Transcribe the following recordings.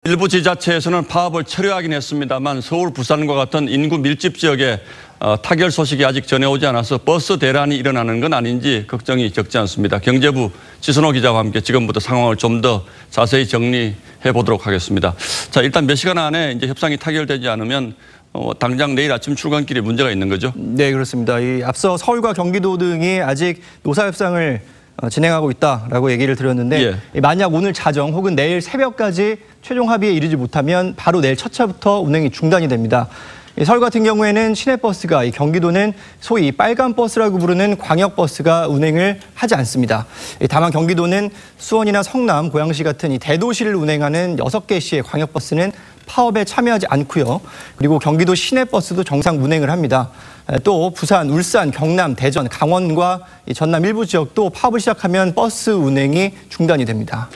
일부 지자체에서는 파업을 철회하긴 했습니다만 서울, 부산과 같은 인구 밀집 지역에 타결 소식이 아직 전해오지 않아서 버스 대란이 일어나는 건 아닌지 걱정이 적지 않습니다. 경제부 지선호 기자와 함께 지금부터 상황을 좀 더 자세히 정리해 보도록 하겠습니다. 자, 일단 몇 시간 안에 이제 협상이 타결되지 않으면 당장 내일 아침 출근길에 문제가 있는 거죠? 네, 그렇습니다. 앞서 서울과 경기도 등이 아직 노사협상을 진행하고 있다라고 얘기를 드렸는데 만약 오늘 자정 혹은 내일 새벽까지 최종 합의에 이르지 못하면 바로 내일 첫 차부터 운행이 중단이 됩니다. 서울 같은 경우에는 시내버스가, 경기도는 소위 빨간 버스라고 부르는 광역버스가 운행을 하지 않습니다. 다만 경기도는 수원이나 성남, 고양시 같은 이 대도시를 운행하는 6개 시의 광역버스는 파업에 참여하지 않고요. 그리고 경기도 시내버스도 정상 운행을 합니다. 또 부산, 울산, 경남, 대전, 강원과 전남 일부 지역도 파업을 시작하면 버스 운행이 중단이 됩니다.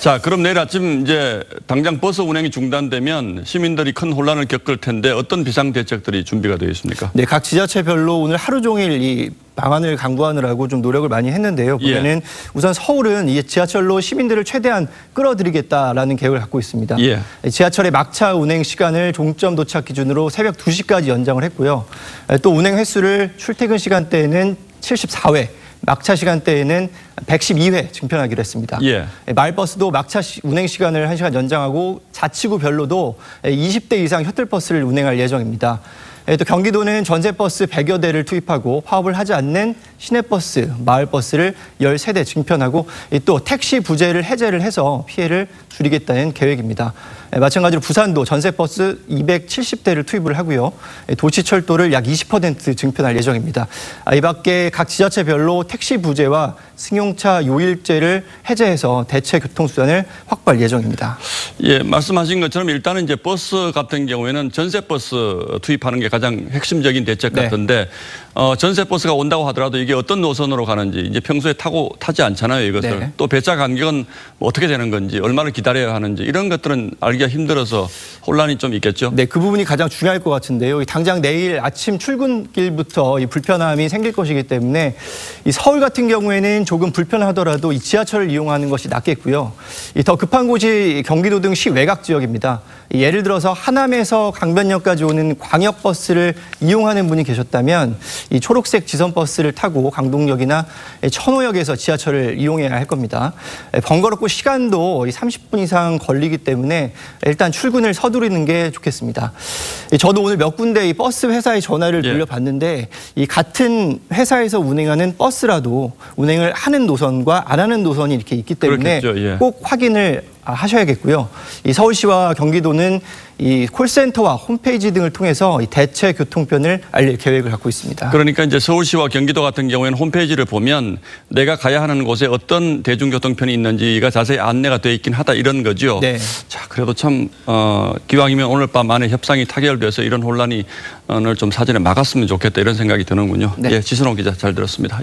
자, 그럼 내일 아침 이제 당장 버스 운행이 중단되면 시민들이 큰 혼란을 겪을 텐데 어떤 비상 대책들이 준비가 되어 있습니까? 네, 각 지자체별로 오늘 하루 종일 이 방안을 강구하느라고 좀 노력을 많이 했는데요. 보면은 우선 서울은 이 지하철로 시민들을 최대한 끌어들이겠다라는 계획을 갖고 있습니다. 지하철의 막차 운행 시간을 종점 도착 기준으로 새벽 2시까지 연장을 했고요. 또 운행 횟수를 출퇴근 시간대에는 74회, 막차 시간대에는 112회 증편하기로 했습니다. 마을버스도 막차 운행 시간을 1시간 연장하고 자치구별로도 20대 이상 셔틀버스를 운행할 예정입니다. 또 경기도는 전세버스 100여 대를 투입하고 파업을 하지 않는 시내버스, 마을버스를 13대 증편하고 또 택시 부재를 해제를 해서 피해를 줄이겠다는 계획입니다. 마찬가지로 부산도 전세버스 270대를 투입을 하고요. 도시철도를 약 20% 증편할 예정입니다. 이 밖에 각 지자체별로 택시 부재와 승용차 요일제를 해제해서 대체 교통수단을 확보할 예정입니다. 예, 말씀하신 것처럼 일단은 이제 버스 같은 경우에는 전세버스 투입하는 게 가장 핵심적인 대책 같은데 전세버스가 온다고 하더라도 이게 어떤 노선으로 가는지 이제 평소에 타지 않잖아요, 이것을. 또 배차 간격은 어떻게 되는 건지, 얼마를 기다려야 하는지 이런 것들은 알기가 힘들어서 혼란이 좀 있겠죠? 네, 그 부분이 가장 중요할 것 같은데요. 당장 내일 아침 출근길부터 이 불편함이 생길 것이기 때문에 이 서울 같은 경우에는 조금 불편하더라도 이 지하철을 이용하는 것이 낫겠고요. 더 급한 곳이 경기도 등 시외곽 지역입니다. 예를 들어서 하남에서 강변역까지 오는 광역버스를 이용하는 분이 계셨다면 이 초록색 지선버스를 타고 강동역이나 천호역에서 지하철을 이용해야 할 겁니다. 번거롭고 시간도 30분 이상 걸리기 때문에 일단 출근을 서두르는 게 좋겠습니다. 저도 오늘 몇 군데 이 버스 회사에 전화를 돌려봤는데 이 같은 회사에서 운행하는 버스라도 운행을 하는 노선과 안 하는 노선이 이렇게 있기 때문에 꼭 확인을 하셔야겠고요. 이 서울시와 경기도는 이 콜센터와 홈페이지 등을 통해서 이 대체 교통편을 알릴 계획을 갖고 있습니다. 그러니까 이제 서울시와 경기도 같은 경우에는 홈페이지를 보면 내가 가야 하는 곳에 어떤 대중교통편이 있는지가 자세히 안내가 되어 있긴 하다 이런 거죠. 자, 그래도 참 기왕이면 오늘 밤 안에 협상이 타결돼서 이런 혼란이 좀 사전에 막았으면 좋겠다 이런 생각이 드는군요. 지선호 기자 잘 들었습니다.